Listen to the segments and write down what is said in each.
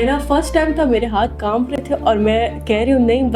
میرا first time تھا, میرے ہاتھ کام رہے تھے اور میں کہہ رہی ہوں نہیں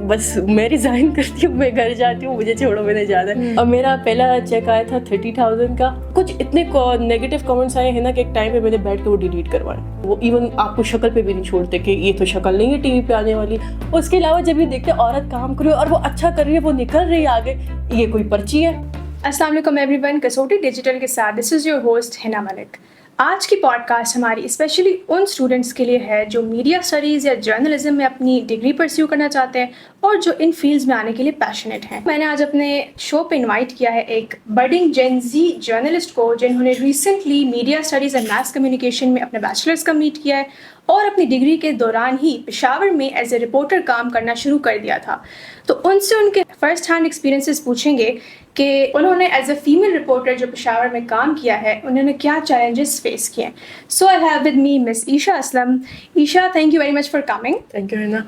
بس میں ریزائن کرتی ہوں, میں گھر جاتی ہوں, مجھے چھوڑو, میں نے جانا ہے. اور میرا پہلا چیک آیا تھا 30,000 کا. کچھ اتنے نیگیٹو کامنٹس آئے ہیں نا کہ ایک ٹائم پہ میں نے بیٹھ کے وہ ڈیلیٹ کروائے. وہ ایون آپ کو شکل پہ بھی نہیں چھوڑتے کہ یہ تو شکل نہیں ہے ٹی وی پہ آنے والی. اس کے علاوہ جب یہ دیکھتے عورت کام کر رہی ہے اور وہ اچھا کر رہی ہے, وہ نکل رہی ہے آگے, یہ کوئی پرچی ہے. السلام علیکم ایوری ون, کسوٹی ڈیجیٹل کے ساتھ دس از یور ہوسٹ ہنا ملک. آج کی پوڈ کاسٹ ہماری اسپیشلی ان اسٹوڈنٹس کے لیے ہے جو میڈیا اسٹڈیز یا جرنلزم میں اپنی ڈگری پرسیو کرنا چاہتے ہیں اور جو ان فیلڈز میں آنے کے لیے پیشنیٹ ہیں. میں نے آج اپنے شو پہ انوائٹ کیا ہے ایک بڈنگ جین زی جرنلسٹ کو, جنہوں نے recently media studies and mass communication میں اپنے بیچلرس کمپلیٹ کیا ہے اور اپنی ڈگری کے دوران ہی پشاور میں ایز اے رپورٹر کام کرنا شروع کر دیا تھا. تو ان سے ان کے فرسٹ ہینڈ ایکسپیرینسز پوچھیں گے کہ انہوں نے ایز اے فیمیل رپورٹر جو پشاور میں کام کیا ہے انہوں نے کیا چیلنجز فیس کیے ہیں. So I have with me miss Ayesha Aslam. Ayesha, thank you very much for coming. Thank you Hina.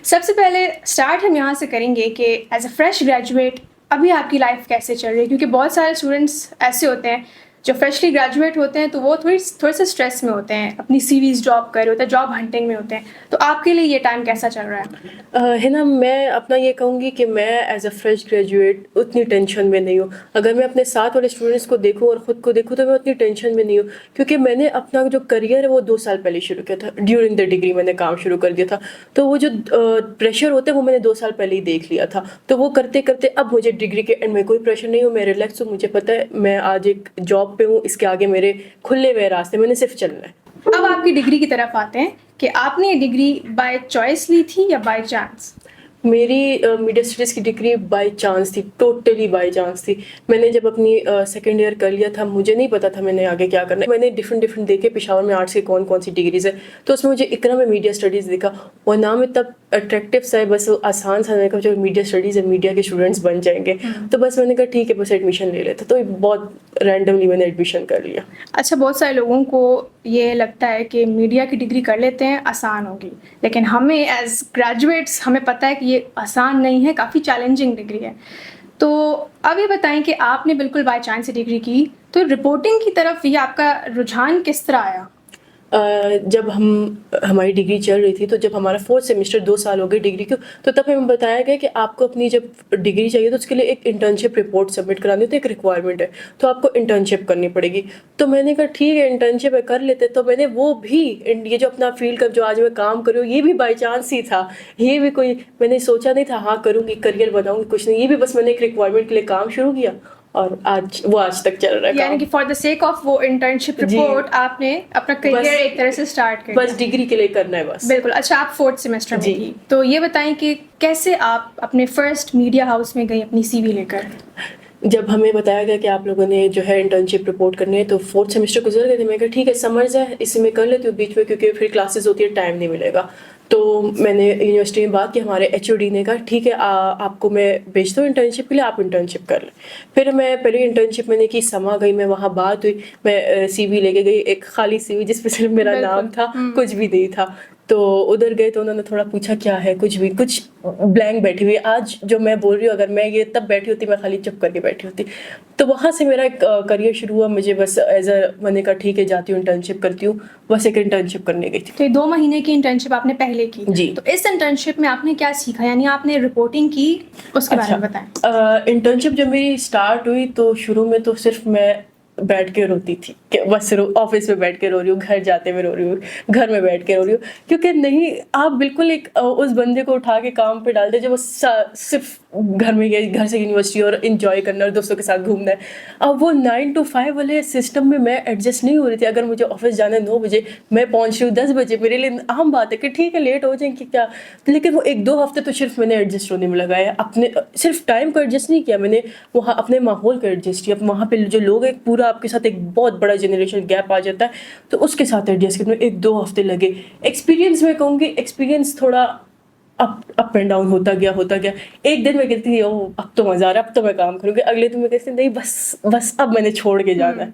سب سے پہلے اسٹارٹ ہم یہاں سے کریں گے کہ ایز اے فریش گریجویٹ ابھی آپ کی لائف کیسے چل رہی ہے, کیونکہ بہت سارے اسٹوڈنٹس ایسے ہوتے ہیں جو فریشلی گریجویٹ ہوتے ہیں تو وہ تھوڑے سے اسٹریس میں ہوتے ہیں, اپنی سیریز جاب کر رہے ہوتے ہیں, جاب ہنٹنگ میں ہوتے ہیں. تو آپ کے لیے یہ ٹائم کیسا چل رہا ہے؟ ہے نا, میں اپنا یہ کہوں گی کہ میں ایز اے فریش گریجویٹ اتنی ٹینشن میں نہیں ہوں. اگر میں اپنے ساتھ والے اسٹوڈنٹس کو دیکھوں اور خود کو دیکھوں تو میں اتنی ٹینشن میں نہیں ہوں, کیونکہ میں نے اپنا جو کریئر ہے وہ 2 سال پہلے شروع کیا تھا. ڈیورنگ دا ڈگری میں نے کام شروع کر دیا تھا, تو وہ جو پریشر ہوتا ہے وہ میں نے 2 سال پہلے ہی دیکھ لیا تھا. تو وہ کرتے کرتے اب مجھے ڈگری کے اینڈ میں کوئی پریشر نہیں ہوں, میں ریلیکس ہوں. مجھے پتہ ہے میں آج ایک جاب پہ ہوں, اس کے آگے میرے کھلے ہوئے راستے, میں نے صرف چلنا ہے. اب آپ کی ڈگری کی طرف آتے ہیں کہ آپ نے یہ ڈگری بائی چوائس لی تھی یا بائی چانس؟ میری میڈیا اسٹڈیز کی ڈگری بائی چانس تھی, ٹوٹلی بائی چانس تھی. میں نے جب اپنی سیکنڈ ایئر کر لیا تھا, مجھے نہیں پتا تھا میں نے آگے کیا کرنا ہے. میں نے ڈفرینٹ دیکھے پشاور میں آرٹس کی کون سی ڈگریز ہے, تو اس میں مجھے اقرا میں میڈیا اسٹڈیز دکھا. وہ نام اتنا اٹریکٹیو سا ہے, بس آسان سا. میں نے کہا جو میڈیا اسٹڈیز ہے میڈیا کے اسٹوڈنٹس بن جائیں گے, تو بس میں نے کہا ٹھیک ہے بس ایڈمیشن لے لیتا. تو بہت رینڈملی میں نے ایڈمیشن کر لیا. اچھا, بہت سارے لوگوں کو یہ لگتا ہے کہ میڈیا کی ڈگری کر لیتے ہیں آسان ہوگی, لیکن ہمیں ایز گریجویٹس ہمیں پتہ ہے کہ یہ آسان نہیں ہے, کافی چیلنجنگ ڈگری ہے. تو اب یہ بتائیں کہ آپ نے بالکل بائی چانس ڈگری کی, تو رپورٹنگ کی طرف یہ آپ کا رجحان کس طرح آیا؟ جب ہماری ڈگری چل رہی تھی, تو جب ہمارا 4th سیمسٹر 2 سال ہو گئے ڈگری کو, تو تب ہمیں بتایا گیا کہ آپ کو اپنی جب ڈگری چاہیے تو اس کے لیے ایک انٹرنشپ رپورٹ سبمٹ کرانی ہوتی ہے, ایک ریکوائرمنٹ ہے, تو آپ کو انٹرنشپ کرنی پڑے گی. تو میں نے کہا ٹھیک ہے انٹرنشپ کر لیتے. تو میں نے وہ بھی یہ جو اپنا فیلڈ کا جو آج میں کام کر رہی ہوں یہ بھی بائی چانس ہی تھا. یہ بھی کوئی میں نے سوچا نہیں تھا ہاں کروں گی کریئر بناؤں گی, کچھ نہیں. یہ بھی بس میں نے ایک ریکوائرمنٹ کے لیے کام شروع کیا اور آج تک چل رہا ہے. یعنی کہ فار دا سیک آف وہ انٹرنشپ رپورٹ آپ نے اپنا کریئر ایک طرح سے اسٹارٹ کر دیا, بس ڈگری کے لیے کرنا ہے بس. بالکل. اچھا, آپ 4th سیمسٹر میں تھی, تو یہ بتائیں کہ کیسے آپ اپنے فرسٹ میڈیا ہاؤس میں گئی اپنی سی وی لے کر؟ جب ہمیں بتایا گیا کہ آپ لوگوں نے جو ہے انٹرنشپ رپورٹ کرنی ہے, تو 4th سیمسٹر گزر گئے تھے. میں کہا ٹھیک ہے سمرز ہے, اسی میں کر لیتی ہوں بیچ میں, کیونکہ پھر کلاسز ہوتی ہے ٹائم نہیں ملے گا. تو میں نے یونیورسٹی میں بات کی, ہمارے HOD نے کہا ٹھیک ہے آپ کو میں بھیجتا ہوں انٹرنشپ کے لیے, آپ انٹرنشپ کر لیں. پھر میں پہلی انٹرنشپ میں نے کی, سما گئی میں, وہاں بات ہوئی, میں سی وی لے کے گئی, ایک خالی سی وی جس پہ صرف میرا نام تھا, کچھ بھی نہیں تھا. تو ادھر گئے تو انہوں نے تھوڑا پوچھا کیا ہے, کچھ بلینک بیٹھی ہوئی. آج جو میں بول رہی ہوں اگر میں یہ تب بیٹھی ہوتی میں خالی چپ کر کے بیٹھی ہوتی. تو وہاں سے میرا ایک کریئر شروع ہوا. مجھے بس ایز اے میں نے کہا ٹھیک ہے جاتی ہوں انٹرنشپ کرتی ہوں, بس ایک انٹرنشپ کرنے گئی تھی. تو یہ 2 مہینے کی انٹرنشپ آپ نے پہلے کی جی. تو اس انٹرنشپ میں آپ نے کیا سیکھا, یعنی آپ نے رپورٹنگ کی, اس کے بارے میں بتائیں. انٹرنشپ جب میری اسٹارٹ ہوئی تو شروع میں تو صرف میں بیٹھ کے روتی تھی کہ بس آفس میں بیٹھ کے رو رہی ہوں, گھر جاتے میں رو رہی ہوں, گھر میں بیٹھ کے رو رہی ہوں. کیونکہ نہیں, آپ بالکل ایک اس بندے کو اٹھا کے کام پہ ڈالتے جو وہ صرف گھر میں گئے, گھر سے یونیورسٹی اور انجوائے کرنا اور دوستوں کے ساتھ گھومنا ہے. اب وہ 9 to 5 والے سسٹم میں ایڈجسٹ نہیں ہو رہی تھی. اگر مجھے آفس جانا ہے 9 بجے, میں پہنچ رہی ہوں 10 بجے, میرے لیے عام بات ہے کہ ٹھیک ہے لیٹ ہو جائیں کہ کیا. لیکن وہ 1-2 ہفتے تو صرف میں نے ایڈجسٹ ہونے میں لگایا. اپنے صرف ٹائم کو ایڈجسٹ نہیں کیا میں نے, وہاں اپنے ماحول کو ایڈجسٹ کیا. وہاں پہ جو لوگ ہیں پورا آپ کے ساتھ ایک بہت بڑا جنریشن گیپ آ جاتا ہے, تو اس کے ساتھ ایڈجسٹ کرنے میں 1-2 ہفتے لگے. ایکسپیرینس میں کہوں گی, ایکسپیرینس تھوڑا اپ اینڈ ڈاؤن ہوتا گیا. ایک دن میں کہتی تھی اب تو مزہ آ رہا ہے, اب تو میں کام کروں گی. اگلے دن میں کہتی نہیں بس اب میں نے چھوڑ کے جانا ہے.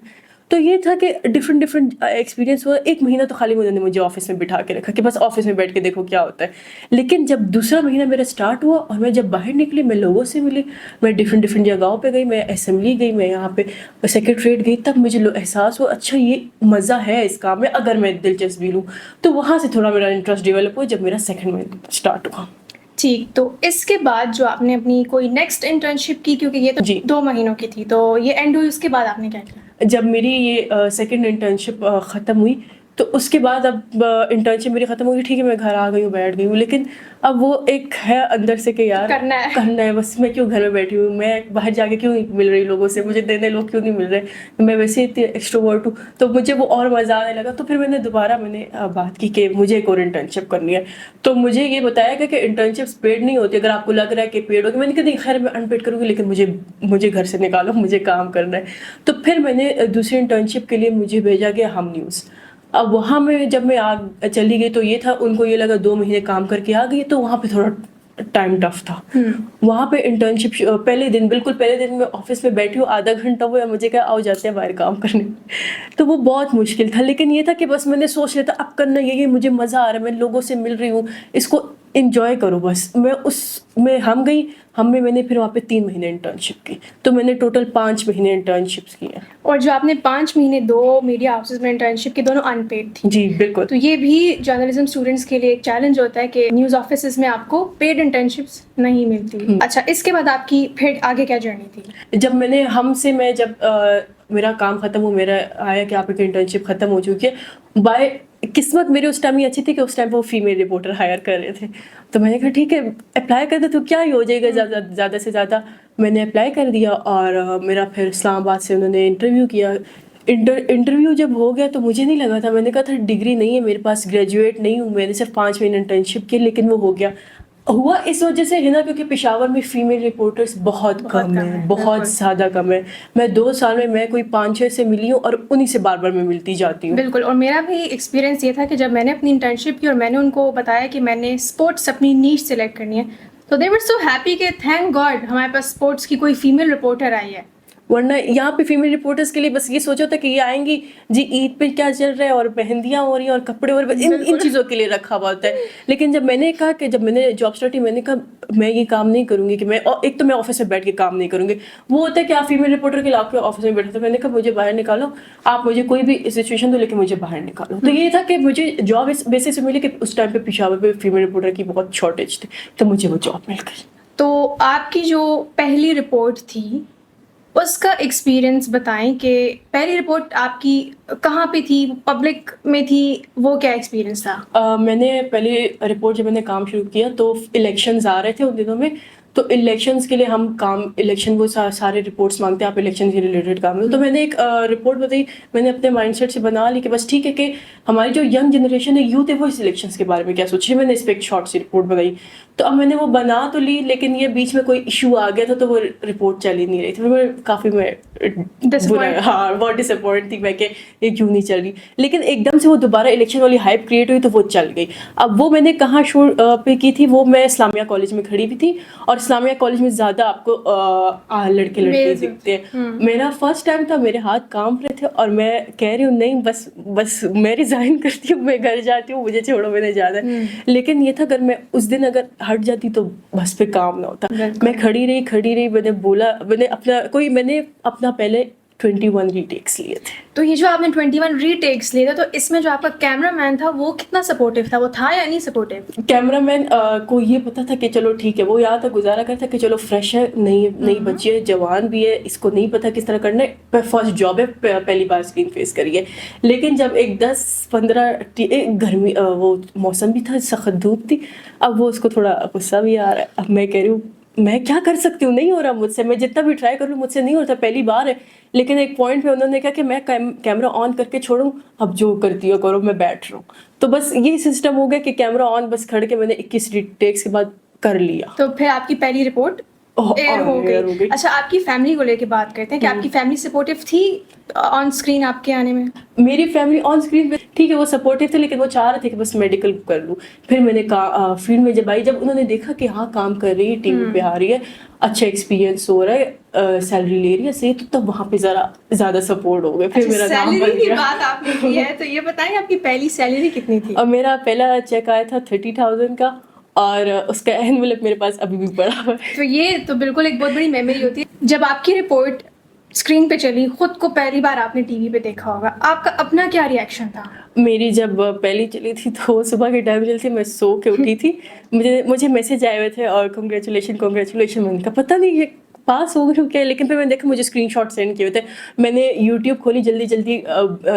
تو یہ تھا کہ ڈفرینٹ ایکسپیرینس ہوا. 1 مہینہ تو خالی انہوں نے مجھے آفس میں بٹھا کے رکھا کہ بس آفس میں بیٹھ کے دیکھو کیا ہوتا ہے. لیکن جب دوسرا مہینہ میرا اسٹارٹ ہوا اور میں جب باہر نکلی, میں لوگوں سے ملی, میں ڈفرینٹ جگہوں پہ گئی, میں اسمبلی گئی, میں یہاں پہ سیکریٹریٹ گئی, تب مجھے احساس ہوا اچھا یہ مزہ ہے اس کام میں اگر میں دلچسپی لوں. تو وہاں سے تھوڑا میرا انٹرسٹ ڈیولپ ہوا جب میرا سیکنڈ مہینہ اسٹارٹ ہوا. ٹھیک, تو اس کے بعد جو آپ نے اپنی کوئی نیکسٹ انٹرنشپ کی, کیونکہ یہ تو جی 2 مہینوں کی تھی, تو یہ اینڈ ہوئی, اس کے بعد آپ نے کیا کیا؟ جب میری یہ سیکنڈ انٹرنشپ ختم ہوئی تو اس کے بعد اب انٹرنشپ میری ختم ہوئی, ٹھیک ہے میں گھر آ گئی ہوں, بیٹھ گئی ہوں, لیکن اب وہ ایک ہے اندر سے کہ یار کرنا ہے بس, میں کیوں گھر میں بیٹھی ہوں, میں باہر جا کے کیوں نہیں مل رہی لوگوں سے, مجھے نئے لوگ کیوں نہیں مل رہے, میں ویسے ہی اتنی ایکسٹروورٹ ہوں. تو مجھے وہ اور مزہ آنے لگا. تو پھر میں نے دوبارہ بات کی کہ مجھے ایک اور انٹرنشپ کرنی ہے. تو مجھے یہ بتایا گیا کہ انٹرنشپ پیڈ نہیں ہوتی, اگر آپ کو لگ رہا ہے کہ پیڈ ہوگی. میں نے کہا نہیں خیر میں ان پیڈ کروں گی, لیکن مجھے گھر سے نکالو, مجھے کام کرنا ہے. تو پھر میں نے دوسری انٹرنشپ کے لیے مجھے بھیجا گیا ہم نیوز. اب وہاں میں جب میں چلی گئی تو یہ تھا, ان کو یہ لگا 2 مہینے کام کر کے آ گئی, تو وہاں پہ تھوڑا ٹائم ٹف تھا. وہاں پہ انٹرنشپ بالکل پہلے دن میں آفس میں بیٹھی ہوں, آدھا گھنٹہ ہوا مجھے کہا آؤ جاتے ہیں باہر کام کرنے. تو وہ بہت مشکل تھا, لیکن یہ تھا کہ بس میں نے سوچ لیا تھا اب کرنا یہ مجھے مزہ آ رہا ہے, میں لوگوں سے مل رہی ہوں, اس کو انجوائے کرو بس. میں ہم گئی, میں نے پھر وہاں پہ 3 مہینے انٹرنشپ کی, تو میں نے ٹوٹل 5 مہینے انٹرنشپس کی ہیں. اور جو آپ نے 5 مہینے 2 میڈیا ہاؤسز میں انٹرنشپ کی, دونوں ان پیڈ تھی. جی بالکل. تو یہ بھی جرنلزم اسٹوڈنٹس کے لیے ایک چیلنج ہوتا ہے کہ نیوز آفیسز میں آپ کو پیڈ انٹرنشپس نہیں ملتی. اچھا, اس کے بعد آپ کی پھر آگے کیا جرنی تھی؟ جب میں نے جب میرا کام ختم ہوا, میرا آیا کہ آپ کی انٹرنشپ ختم ہو چکی ہے, بائی قسمت میری اس ٹائم یہ اچھی تھی کہ اس ٹائم پہ وہ فیمیل رپورٹر ہائر کر رہے تھے. تو میں نے کہا ٹھیک ہے اپلائی کر دے تو کیا ہی ہو جائے گا زیادہ سے زیادہ. میں نے اپلائی کر دیا اور میرا پھر اسلام آباد سے انہوں نے انٹرویو کیا. انٹرویو جب ہو گیا تو مجھے نہیں لگا تھا, میں نے کہا تھا ڈگری نہیں ہے میرے پاس, گریجویٹ نہیں ہوں, میں نے صرف 5 مہینے انٹرنشپ کی, لیکن وہ ہو گیا. ہوا اس وجہ سے ہے نا کیونکہ پشاور میں فیمیل رپورٹرس بہت کم ہیں, بہت زیادہ کم ہے. میں 2 سال میں کوئی 5-6 سے ملی ہوں اور انہیں سے بار بار میں ملتی جاتی ہوں. بالکل. اور میرا بھی ایکسپیرینس یہ تھا کہ جب میں نے اپنی انٹرنشپ کی اور میں نے ان کو بتایا کہ میں نے اسپورٹس اپنی نیش سلیکٹ کرنی ہے, تو دے ور سو ہیپی کہ تھینک گاڈ ہمارے پاس اسپورٹس کی کوئی فیمیل رپورٹر آئی ہے. ورنہ یہاں پہ فیمیل رپورٹرس کے لیے بس یہ سوچا تھا کہ یہ آئیں گی جی عید پہ کیا چل رہا ہے اور مہندیاں ہو رہی ہیں اور کپڑے اور ان چیزوں کے لیے رکھا ہوا ہوتا ہے. لیکن جب میں نے کہا کہ جب میں نے جاب اسٹارٹ کی, میں نے کہا میں یہ کام نہیں کروں گی کہ میں ایک تو میں آفس میں بیٹھ کے کام نہیں کروں گی. وہ ہوتا ہے کہ آپ فیمیل رپورٹر کے لا کے آفس میں بیٹھے, تو میں نے کہا مجھے باہر نکالو, آپ مجھے کوئی بھی سچویشن دو لیکن مجھے باہر نکالو. تو یہ تھا کہ مجھے جاب اس بیسس سے ملی کہ اس ٹائم پہ پشاور پہ فیمیل رپورٹر کی بہت شارٹیج تھی, تو مجھے وہ جاب مل گئی. تو آپ کی جو پہلی رپورٹ تھی اس کا ایکسپیرئنس بتائیں کہ پہلی رپورٹ آپ کی کہاں پہ تھی, پبلک میں تھی, وہ کیا ایکسپیرئنس تھا؟ میں نے پہلی رپورٹ جب میں نے کام شروع کیا تو الیکشنز آ رہے تھے ان دنوں میں, تو الیکشنز کے لیے ہم الیکشن وہ سارے رپورٹس مانگتے ہیں, آپ الیکشن سے ریلیٹڈ کام لو. تو میں نے ایک رپورٹ بتائی, میں نے اپنے مائنڈ سیٹ سے بنا لی کہ بس ٹھیک ہے کہ ہماری جو ینگ جنریشن ہے, یوتھ ہے, وہ اس الیکشنز کے بارے میں کیا سوچے. میں نے اس پہ ایک شارٹ سی رپورٹ بنائی. تو اب میں نے وہ بنا تو لی, لیکن یہ بیچ میں کوئی ایشو آ گیا تھا تو وہ رپورٹ چل ہی نہیں رہی تھی. میں کافی بہت ڈس اپوائنٹ تھی میں کہ یہ کیوں نہیں چل رہی. لیکن ایک دم سے وہ دوبارہ الیکشن والی ہائپ کریٹ ہوئی تو وہ چل گئی. اب وہ میں نے کہاں شوٹ پہ کی تھی, وہ میں اسلامیہ کالج میں کھڑی بھی تھی, اور اسلامیہ کالج میں زیادہ آپ کو لڑکے دکھتے ہیں. میرا فرسٹ ٹائم تھا, میرے ہاتھ کانپ رہے تھے اور میں کہہ رہی ہوں نہیں بس میں ریزائن کرتی ہوں, میں گھر جاتی ہوں, مجھے چھوڑو, میں نے جانا ہے. لیکن یہ تھا اگر میں اس دن اگر ہٹ جاتی تو بس پہ کام نہ ہوتا. میں کھڑی رہی, میں نے بولا, میں نے اپنا پہلے 21 ری ٹیکس لیے تھے. تو یہ جو آپ نے 21 ری ٹیکس لیے تھے, تو اس میں جو آپ کا کیمرہ مین تھا وہ کتنا سپورٹیو تھا, وہ تھا یا نہیں سپورٹیو؟ کیمرہ مین کو یہ پتا تھا کہ چلو ٹھیک ہے, وہ یہاں تک گزارا کرتا کہ چلو فریش ہے, نئی بچی ہے, جوان بھی ہے, اس کو نہیں پتا کس طرح کرنا ہے, فرسٹ جاب ہے, پہلی بار اسکرین فیس کری ہے. لیکن جب ایک 10-15 گرمی وہ موسم بھی تھا, سخت دھوپ تھی, اب وہ اس کو تھوڑا غصہ بھی آ رہا ہے. اب میں کہہ رہی ہوں میں کیا کر سکتی ہوں, نہیں ہو رہا مجھ سے, میں جتنا بھی ٹرائی کر لوں مجھ سے نہیں ہوتا, پہلی بار ہے. لیکن ایک پوائنٹ پہ انہوں نے کہا کہ میں کیمرہ آن کر کے چھوڑوں, اب جو کرتی ہو کرو, میں بیٹھ رہا ہوں. تو بس یہی سسٹم ہو گیا کہ کیمرہ آن بس کھڑ کے میں نے 21 ٹیکس کے بعد کر لیا. تو پھر آپ کی پہلی رپورٹ ایئر ہو گئی. اچھا آپ کی فیملی کو لے کے بات کرتے ہیں کہ آپ کی فیملی سپورٹیو تھی آن اسکرین آپ کے آنے میں؟ میری فیملی آن اسکرین پہ ٹھیک ہے وہ سپورٹیو تھے لیکن وہ چاہ رہے تھے کہ بس میڈیکل کر لوں. پھر میں نے کہا فیلڈ میں جب آئی, جب انہوں نے دیکھا کہ ہاں کام کر رہی ہے, ٹی وی پہ آ رہی ہے, اچھا ایکسپیرینس ہو رہا ہے, سیلری لے رہی ہے صحیح, تو تب وہاں پہ ذرا زیادہ سپورٹ ہو گیا. پھر میرا نام بن سیلری کی گیا. بات آپ نے کی ہے تو یہ بتائیں آپ کی پہلی سیلری کتنی تھی؟ اور میرا پہلا چیک آیا تھا 30,000 کا, اور اس کا انویلپ میرے پاس ابھی بھی پڑا ہوا ہے. تو یہ تو بالکل ایک بہت بڑی میموری ہوتی ہے. جب آپ کی رپورٹ اسکرین پہ چلی, خود کو پہلی بار آپ نے ٹی وی پہ دیکھا ہوگا, آپ کا اپنا کیا ریئیکشن تھا؟ میری جب پہلی چلی تھی تو صبح کے ٹائم چلی تھی, میں سو کے اٹھی تھی, مجھے میسج آئے ہوئے تھے اور کنگریچولیشن. میں نے کہا پتہ نہیں یہ پاس ہو گئی کیا, لیکن پھر میں نے دیکھا مجھے اسکرین شاٹ سینڈ کیے ہوئے تھے. میں نے یوٹیوب کھولی جلدی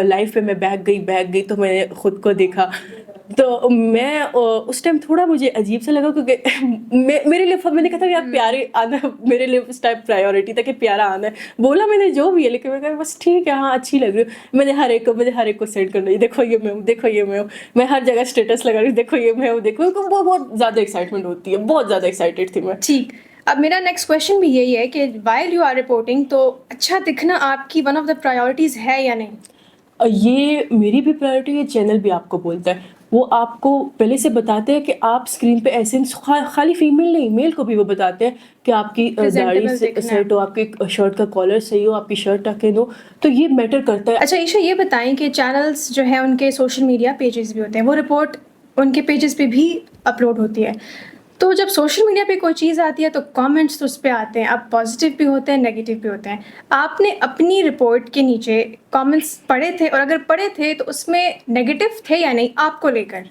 لائف پہ, میں بیک گئی تو میں نے خود کو دیکھا. تو میں اس ٹائم تھوڑا مجھے عجیب سا لگا کیونکہ میرے لیے میں نے کہا تھا یار پیارے آنا, میرے لیے اس ٹائم پرائیورٹی تھا کہ پیارا آنا ہے. بولا میں نے جو بھی ہے, لیکن میں کہا بس ٹھیک ہے ہاں اچھی لگ رہی ہوں. میں نے ہر ایک کو سینڈ کرنا, دیکھو یہ میں ہوں, دیکھو یہ میں ہوں. میں ہر جگہ اسٹیٹس لگا رہی ہوں, دیکھو یہ میں ہوں, دیکھو. وہ بہت زیادہ ایکسائٹمنٹ ہوتی ہے, بہت زیادہ ایکسائٹیڈ تھی میں. ٹھیک, اب میرا نیکسٹ کویشچن بھی یہی ہے کہ وائل یو آر رپورٹنگ, تو اچھا دکھنا آپ کی ون آف دا پرائیورٹیز ہے یا نہیں؟ یہ میری بھی پرائیورٹی ہے, چینل بھی آپ کو بولتا ہے. وہ آپ کو پہلے سے بتاتے ہیں کہ آپ اسکرین پہ ایسے, خالی فیمیل نہیں میل کو بھی وہ بتاتے ہیں کہ آپ کی داڑھی سیٹ ہو, آپ کی شرٹ کا کالر صحیح ہو, آپ کی شرٹ ٹکن ہو, تو یہ میٹر کرتا ہے. اچھا عائشہ یہ بتائیں کہ چینلس جو ہیں ان کے سوشل میڈیا پیجز بھی ہوتے ہیں, وہ رپورٹ ان کے پیجز پہ بھی اپلوڈ ہوتی ہے. تو جب سوشل میڈیا پہ کوئی چیز آتی ہے تو کامنٹس تو اس پہ آتے ہیں, اب پازیٹیو بھی ہوتے ہیں نیگیٹیو بھی ہوتے ہیں. آپ نے اپنی رپورٹ کے نیچے کامنٹس پڑھے تھے, اور اگر پڑھے تھے تو اس میں نیگیٹیو تھے یا نہیں آپ کو لے کر؟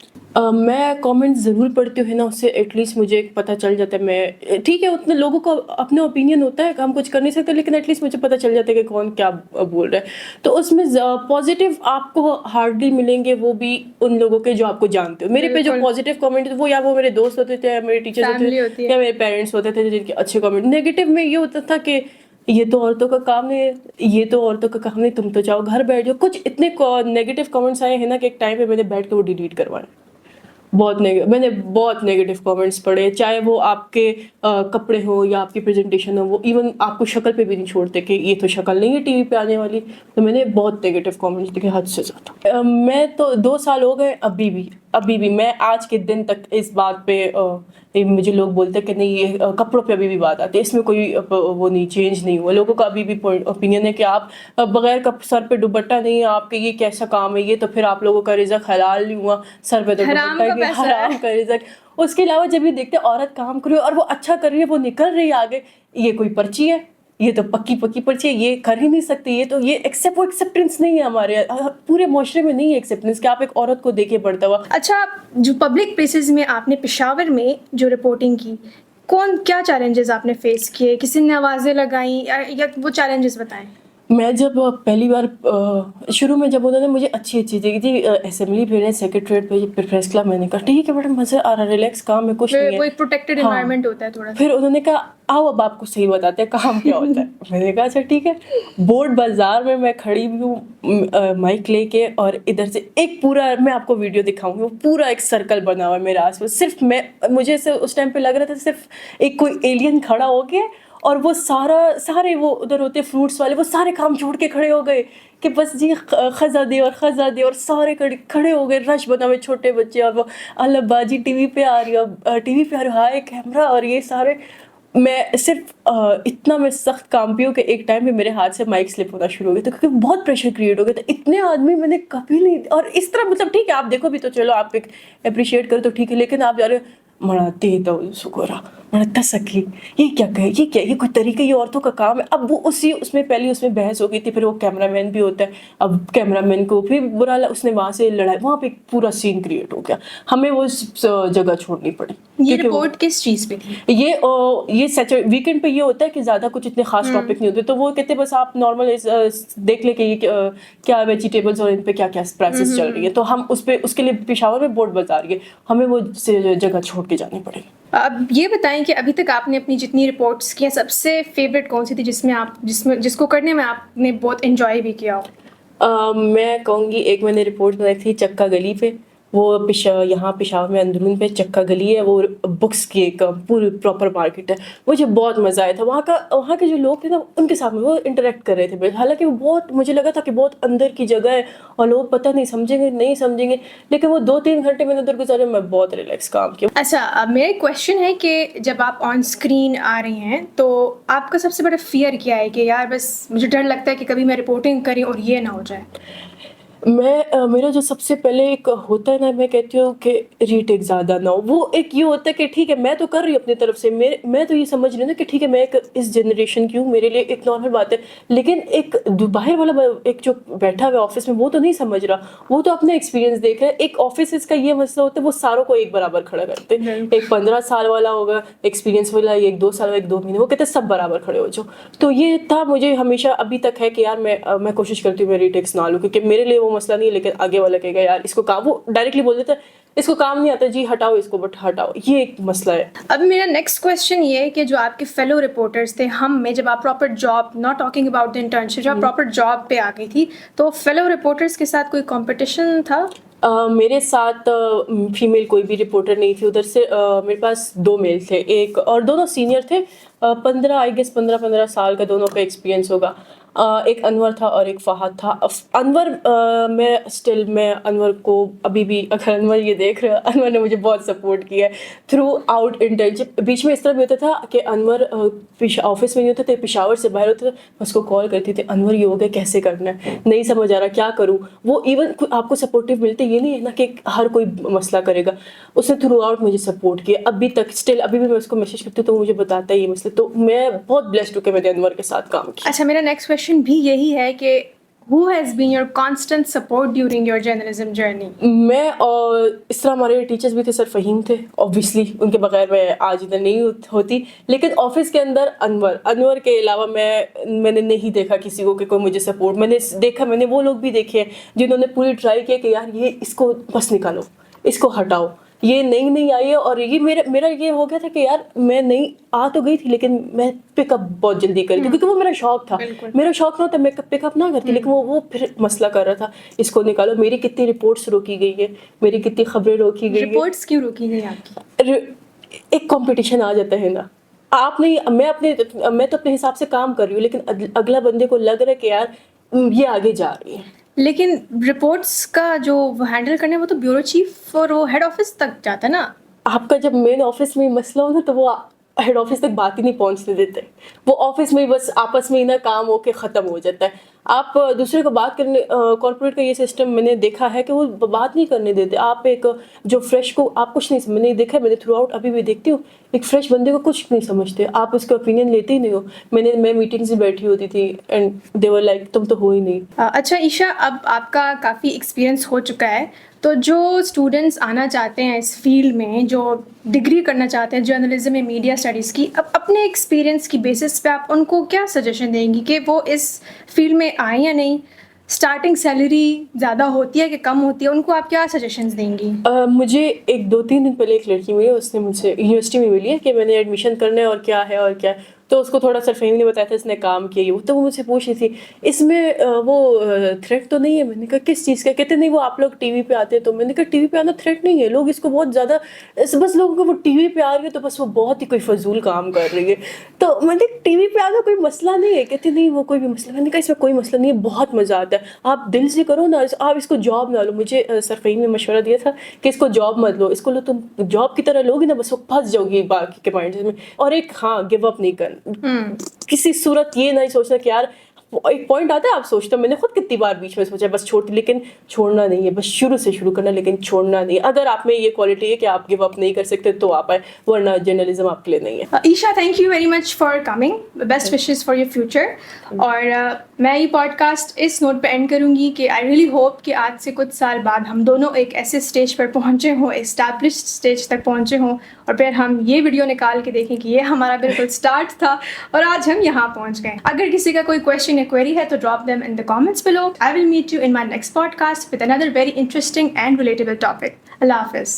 میں کامنٹ ضرور پڑھتی ہوں نا, اس سے ایٹ لیسٹ مجھے پتہ چل جاتا ہے. میں ٹھیک ہے اتنے لوگوں کو اپنا اوپینین ہوتا ہے, ہم کچھ کر نہیں سکتے, لیکن ایٹ لیسٹ مجھے پتہ چل جاتا ہے کہ کون کیا بول رہا ہے. تو اس میں پازیٹیو آپ کو ہارڈلی ملیں گے, وہ بھی ان لوگوں کے جو آپ کو جانتے ہو. میرے پہ جو پازیٹیو کامنٹ وہ یا وہ میرے دوست ہوتے تھے, یا میرے ٹیچرز ہوتے تھے, یا میرے پیرنٹس ہوتے تھے جن کے اچھے کامنٹ. نیگیٹیو میں یہ ہوتا تھا کہ یہ تو عورتوں کا کام ہے, یہ تو عورتوں کا کام نہیں, تم تو جاؤ گھر بیٹھ جاؤ. کچھ اتنے نیگیٹیو کامنٹس آئے ہیں نا کہ ایک ٹائم پہ میں نے بیٹھ کے وہ ڈیلیٹ کروائے. میں نے بہت نیگیٹیو کامنٹس پڑھے, چاہے وہ آپ کے کپڑے ہوں یا آپ کی پریزنٹیشن ہو, وہ ایون آپ کو شکل پہ بھی نہیں چھوڑتے کہ یہ تو شکل نہیں ہے ٹی وی پہ آنے والی. تو میں نے بہت نیگیٹیو کامنٹس دیکھے حد سے زیادہ. میں تو 2 سال ہو گئے, ابھی بھی میں آج کے دن تک اس بات پہ مجھے لوگ بولتے ہیں کہ نہیں یہ کپڑوں پہ ابھی بھی بات آتی ہے, اس میں کوئی وہ نہیں, چینج نہیں ہوا. لوگوں کا ابھی بھی اوپینین ہے کہ آپ بغیر سر پہ دوپٹہ نہیں ہے آپ کے, یہ کیسا کام ہے یہ, تو پھر آپ لوگوں کا رزق حلال نہیں ہوا, سر پہ تو حرام کا رزق. اس کے علاوہ جب یہ دیکھتے عورت کام کر رہی ہے اور وہ اچھا کر رہی ہے, وہ نکل رہی ہے آگے, یہ کوئی پرچی ہے, یہ تو پکی پرچی ہے, یہ کر ہی نہیں سکتی, یہ تو یہ ایکسیپٹنس نہیں ہے ہمارے پورے معاشرے میں, نہیں ہے ایکسیپٹنس کہ آپ ایک عورت کو دیکھے بڑھتا ہوا. اچھا جو پبلک پلیسز میں آپ نے پشاور میں جو رپورٹنگ کی, کیا چیلنجز آپ نے فیس کیے, کسی نے آوازیں لگائیں, یا وہ چیلنجز بتائیں. میں جب پہلی بار شروع میں جب انہوں نے مجھے اچھی دیکھی تھی, اسمبلی بھیجے, سیکریٹریٹ بھیجے, پھر پریس کلب, میں نے کہا ٹھیک ہے میڈم مزہ آ رہا, ریلیکس کام ہے, کچھ نہیں ہے, وہ ایک پروٹیکٹڈ انوائرمنٹ ہوتا ہے تھوڑا. پھر انہوں نے کہا آؤ اب آپ کو صحیح بتاتے ہیں کام کیا ہوتا ہے. میں نے کہا اچھا ٹھیک ہے. بورڈ بازار میں کھڑی ہوئی ہوں مائک لے کے, اور ادھر سے ایک پورا, میں آپ کو ویڈیو دکھاؤں گی, وہ پورا ایک سرکل بنا ہوا ہے میرے آس پاس. صرف مجھے اس ٹائم پہ لگ رہا تھا صرف ایک کوئی ایلین کھڑا ہو گیا, اور وہ سارے وہ ادھر ہوتے فروٹس والے, وہ سارے کام چھوڑ کے کھڑے ہو گئے کہ بس جی خزا دے, اور سارے کھڑے ہو گئے, رش بنا ہوئے, چھوٹے بچے, اور وہ اللہ باجی ٹی وی پہ آ رہی ہے, ہائے کیمرہ, اور یہ سارے. میں صرف اتنا میں سخت کام پی ہوں کہ ایک ٹائم پہ میرے ہاتھ سے مائک سلپ ہونا شروع ہو گیا تھا, کیونکہ بہت پریشر کریٹ ہو گیا تھا. اتنے آدمی میں نے کبھی نہیں, اور اس طرح مطلب ٹھیک ہے آپ دیکھو بھی تو چلو آپ ایک اپریشیٹ کرو تو ٹھیک ہے, لیکن آپ جا رہے ہو مڑاتے تو سکورا مڑتا سکی, یہ کیا کہے, یہ کوئی طریقہ, یہ عورتوں کا کام ہے. اب وہ اس میں پہلی اس میں بحث ہو گئی تھی, پھر وہ کیمرہ مین بھی ہوتا ہے, اب کیمرہ مین کو پھر برا لگا, اس نے وہاں سے لڑائی, وہاں پہ پورا سین کریٹ ہو گیا, ہمیں وہ جگہ چھوڑنی پڑی. یہ رپورٹ کس چیز پہ تھی؟ یہ ویکینڈ پہ یہ ہوتا ہے کہ زیادہ کچھ اتنے خاص ٹاپک نہیں ہوتے, تو وہ کہتے بس آپ نارمل دیکھ لیں کہ یہ کیا ویجیٹیبلس اور ان پہ کیا پرائسز چل رہی ہے. تو ہم اس کے لیے پشاور میں بورڈ بازار گئے, ہمیں وہ جگہ چھوڑ کے جانی پڑی. اب یہ بتائیں کہ ابھی تک آپ نے اپنی جتنی رپورٹس کی ہیں, سب سے فیوریٹ کون سی تھی جس کو کرنے میں آپ نے بہت انجوائے بھی کیا ہو؟ میں کہوں گی ایک میں نے رپورٹ بنائی تھی چکا گلی پہ, وہ یہاں پشاور میں اندرون پہ چکا گلی ہے, وہ بکس کی ایک پوری پراپر مارکیٹ ہے. مجھے بہت مزہ آیا تھا وہاں کے جو لوگ تھے نا ان کے ساتھ میں وہ انٹریکٹ کر رہے تھے. حالانکہ وہ بہت, مجھے لگا تھا کہ بہت اندر کی جگہ ہے اور لوگ پتہ نہیں سمجھیں گے, لیکن وہ 2-3 گھنٹے میں ادھر گزارے, میں بہت ریلیکس کام کیا. اچھا, میرا ایک کویشچن ہے کہ جب آپ آن اسکرین آ رہی ہیں تو آپ کا سب سے بڑا فیئر کیا ہے کہ یار بس مجھے ڈر لگتا ہے کہ کبھی میں رپورٹنگ کریں اور یہ نہ ہو جائے؟ میرا جو سب سے پہلے ایک ہوتا ہے نا, میں کہتی ہوں کہ ریٹیک زیادہ نہ ہو. وہ ایک یہ ہوتا ہے کہ ٹھیک ہے میں تو کر رہی ہوں اپنی طرف سے, میں تو یہ سمجھ رہی ہوں نا کہ ٹھیک ہے میں ایک اس جنریشن کی ہوں, میرے لیے ایک نارمل بات ہے. لیکن ایک باہر والا ایک جو بیٹھا ہوا آفس میں وہ تو نہیں سمجھ رہا, وہ تو اپنا ایکسپیرینس دیکھ رہا ہے. ایک آفس کا یہ مسئلہ ہوتا ہے, وہ ساروں کو ایک برابر کھڑا کرتے ہیں. ایک 15 سال والا ہوگا ایکسپیرینس والا, ایک 2 سال, ایک 2 مہینے, وہ کہتے ہیں سب برابر کھڑے ہو جاؤ. تو یہ تھا مجھے ہمیشہ ابھی تک ہے کہ یار میں کوشش کرتی ہوں میں ریٹیکس نہ لوں, کیونکہ میرے لیے وہ مسئلہ نہیں ہے. لیکن آگے والا کہے گا یار اس کو کام, وہ ڈائریکٹلی بول دیتا ہے اس کو کام نہیں آتا, جی ہٹاؤ اس کو, بٹ ہٹاؤ, یہ ایک مسئلہ ہے. اب میرا نیکسٹ کویشچن یہ ہے کہ جو آپ کے فیلو رپورٹرس تھے, ہم میں جب آپ proper job, not talking about the internship, جب آپ پراپر جاب پہ آ گئی تھی تو فیلو رپورٹرس کے ساتھ کوئی کمپٹیشن تھا؟ میرے ساتھ فیمیل کوئی بھی رپورٹر نہیں تھی ادھر سے. میرے پاس 2 میل تھے, ایک اور دونوں سینئر تھے, 15 سال کا دونوں کا ایکسپیرینس ہوگا. ایک انور تھا اور ایک فہد تھا. انور میں انور کو ابھی بھی, اگر انور یہ دیکھ رہا, انور نے مجھے بہت سپورٹ کیا ہے تھرو آؤٹ انٹرنشپ. بیچ میں اس طرح بھی ہوتا تھا کہ انور آفس میں نہیں ہوتا تھا, پشاور سے باہر ہوتا تھا, میں اس کو کال کرتی تھی, انور یہ ہو گیا کیسے کرنا ہے, نہیں سمجھ آ رہا کیا کروں. وہ ایون آپ کو سپورٹیو ملتے, یہ نہیں ہے نا کہ ہر کوئی مسئلہ کرے گا. اس نے تھرو آؤٹ مجھے سپورٹ کیا, ابھی تک اسٹل ابھی بھی میں اس کو میسج کرتی ہوں تو مجھے بتاتا ہے یہ مسئلہ. تو میں بہت بلیسڈ ہوں کہ میں نے انور کے ساتھ کام کیا. اچھا, میرا نیکسٹ کویشچن بھی یہی ہے کہ who has been your constant support during your journalism journey? میں اور اس طرح ہمارے ٹیچرز بھی تھے, سر فہیم تھے اوبویسلی, ان کے بغیر میں آج ادھر نہیں ہوتی. لیکن آفس کے اندر انور کے علاوہ میں نے نہیں دیکھا کسی کو کہ کوئی مجھے سپورٹ. میں نے وہ لوگ بھی دیکھے ہیں جنہوں نے پوری ٹرائی کیا کہ یار یہ اس کو بس نکالو, اس کو ہٹاؤ, یہ نہیں آئی ہے. اور یہ میرا یہ ہو گیا تھا کہ یار میں نہیں آ تو گئی تھی لیکن میں پک اپ بہت جلدی کری تھی, کیونکہ وہ میرا شوق تھا. میرا شوق نہ ہوتا میں پک اپ نہ کرتی, لیکن وہ پھر مسئلہ کر رہا تھا اس کو نکالو. میری کتنی رپورٹس روکی گئی ہے, میری کتنی خبریں روکی گئی. رپورٹس کیوں روکی گئی آپ کی؟ ایک کمپٹیشن آ جاتا ہے نا, آپ نہیں, میں تو اپنے حساب سے کام کر رہی ہوں, لیکن اگلا بندے کو لگ رہا ہے کہ یار یہ آگے جا رہی ہے. لیکن رپورٹس کا جو ہینڈل کرنا ہے وہ تو بیورو چیف اور وہ ہیڈ آفس تک جاتا ہے نا. آپ کا جب مین آفس میں مسئلہ ہو نا تو وہ ہیڈ آفس تک بات ہی نہیں پہنچنے دیتے, وہ آفس میں بس آپس میں ہی نا کام ہو کے ختم ہو جاتا ہے. آپ دوسرے کو بات کرنے, کارپوریٹ کا یہ سسٹم میں نے دیکھا ہے کہ وہ بات نہیں کرنے دیتے. آپ ایک جو فریش کو آپ کچھ نہیں, میں نے دیکھا, میں نے تھرو آؤٹ ابھی بھی دیکھتی ہوں, ایک فریش بندے کو کچھ نہیں سمجھتے, آپ اس کا اوپینین لیتے ہی نہیں ہو. میں میٹنگس میں بیٹھی ہوتی تھی اینڈ دے ور لائک تم تو ہو ہی نہیں. اچھا عیشا, اب آپ کا کافی ایکسپیرینس ہو چکا ہے, تو جو اسٹوڈنٹس آنا چاہتے ہیں اس فیلڈ میں, جو ڈگری کرنا چاہتے ہیں جرنلزم میں میڈیا اسٹڈیز کی, اب اپنے ایکسپیرینس کی بیسس پہ آپ ان کو کیا سجیشن دیں گی کہ وہ اس فیلڈ میں آئیں یا نہیں؟ اسٹارٹنگ سیلری زیادہ ہوتی ہے کہ کم ہوتی ہے, ان کو آپ کیا سجیشنز دیں گی؟ مجھے 2-3 دن پہلے ایک لڑکی ملی, اس نے مجھ سے یونیورسٹی میں ملی ہے کہ میں نے ایڈمیشن کرنا ہے اور کیا ہے, تو اس کو تھوڑا سا فہیم نے بتایا تھا, اس نے کام کیا وہ, تو وہ مجھ سے پوچھ رہی تھی اس میں وہ تھریٹ تو نہیں ہے. میں نے کہا کس چیز کا؟ کہتے نہیں وہ آپ لوگ ٹی وی پہ آتے ہیں. تو میں نے کہا ٹی وی پہ آنا تھریٹ نہیں ہے, لوگ اس کو بہت زیادہ بس لوگوں کو وہ ٹی وی پہ آ رہی ہے تو بس وہ بہت ہی کوئی فضول کام کر رہی ہے. تو میں نے ٹی وی پہ آنا کوئی مسئلہ نہیں ہے. کہتے نہیں وہ کوئی بھی مسئلہ. میں نے کہا اس میں کوئی مسئلہ نہیں ہے, بہت مزہ آتا ہے, آپ دل سے کرو نا, آپ اس کو جاب نہ لو. مجھے سر فہیم نے مشورہ دیا تھا کہ اس کو جاب مت لو, اس کو لو تم جاب کی طرح لوگی نا بس وہ پھنس جاؤ گی باقی کے پوائنٹس میں. اور ایک گیو اپ نہیں کرنا, کسی صورت یہ نہیں سوچنا کہ یار ایک پوائنٹ آتا ہے آپ سوچتے ہو, میں نے خود کتنی بار بیچ میں سوچا بس چھوڑتی, لیکن چھوڑنا نہیں ہے, بس شروع سے شروع کرنا, لیکن چھوڑنا نہیں. اگر آپ میں یہ کوالٹی ہے کہ آپ گیو اپ نہیں کر سکتے تو آپ آئے, ورنہ جرنلزم آپ کے لیے نہیں ہے. Aisha, thank you very much for coming, best wishes for your future. اور میں یہ پوڈ کاسٹ اس نوٹ پہ اینڈ کروں گی کہ آئی ریئلی ہوپ کہ آج سے کچھ سال بعد ہم دونوں ایک ایسے اسٹیج پر پہنچے ہوں, اسٹیبلشڈ اسٹیج تک پہنچے ہوں, اور پھر ہم یہ ویڈیو نکال کے دیکھیں کہ یہ ہمارا بالکل اسٹارٹ تھا اور آج ہم یہاں پہنچ گئے. اگر کسی کا کوئی کویشچن یا کوئری ہے تو drop them in the comments below. I will meet you in my next podcast with another very interesting and relatable topic. Allah Hafiz.